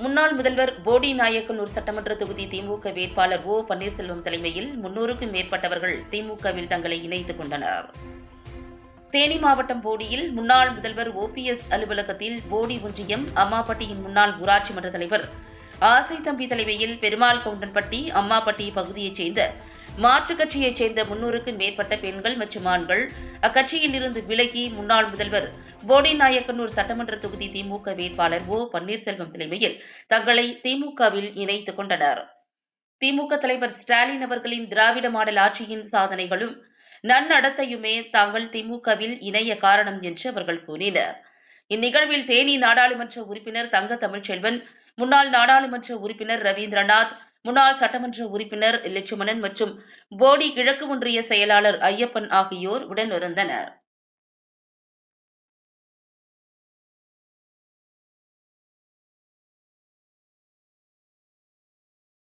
முன்னாள் முதல்வர் போடி நாயக்கனூர் சட்டமன்ற தொகுதி திமுக வேட்பாளர் ஓ பன்னீர்செல்வம் தலைமையில் 300க்கும் மேற்பட்டவர்கள் திமுகவில் தங்களை இணைத்துக் கொண்டனர். தேனி மாவட்டம் போடியில் முன்னாள் முதல்வர் OPS அலுவலகத்தில் போடி ஒன்றியம் அம்மாப்பட்டியின் முன்னாள் ஊராட்சி மன்ற தலைவர் ஆசை தம்பி தலைமையில் பெருமாள் கவுண்டன்பட்டி அம்மாப்பட்டி பகுதியைச் சேர்ந்த மாற்றுக் கட்சியைச் சேர்ந்த 300க்கும் மேற்பட்ட பெண்கள் மற்றும் ஆண்கள் அக்கட்சியில் இருந்து விலகி முன்னாள் முதல்வர் போடி நாயக்கனூர் சட்டமன்ற தொகுதி திமுக வேட்பாளர் ஓ பன்னீர்செல்வம் தலைமையில் தங்களை திமுகவில் இணைத்துக் கொண்டனர். திமுக தலைவர் ஸ்டாலின் அவர்களின் திராவிட மாடல் ஆட்சியின் சாதனைகளும் நன்னடத்தையுமே தாங்கள் திமுகவில் இணைய காரணம் என்று அவர்கள் கூறினர். இந்நிகழ்வில் தேனி நாடாளுமன்ற உறுப்பினர் தங்க தமிழ்ச்செல்வன், முன்னாள் நாடாளுமன்ற உறுப்பினர் ரவீந்திரநாத், முன்னாள் சட்டமன்ற உறுப்பினர் லட்சுமணன் மற்றும் போடி கிழக்கு ஒன்றிய செயலாளர் ஐயப்பன் ஆகியோர் உடனிருந்தனர்.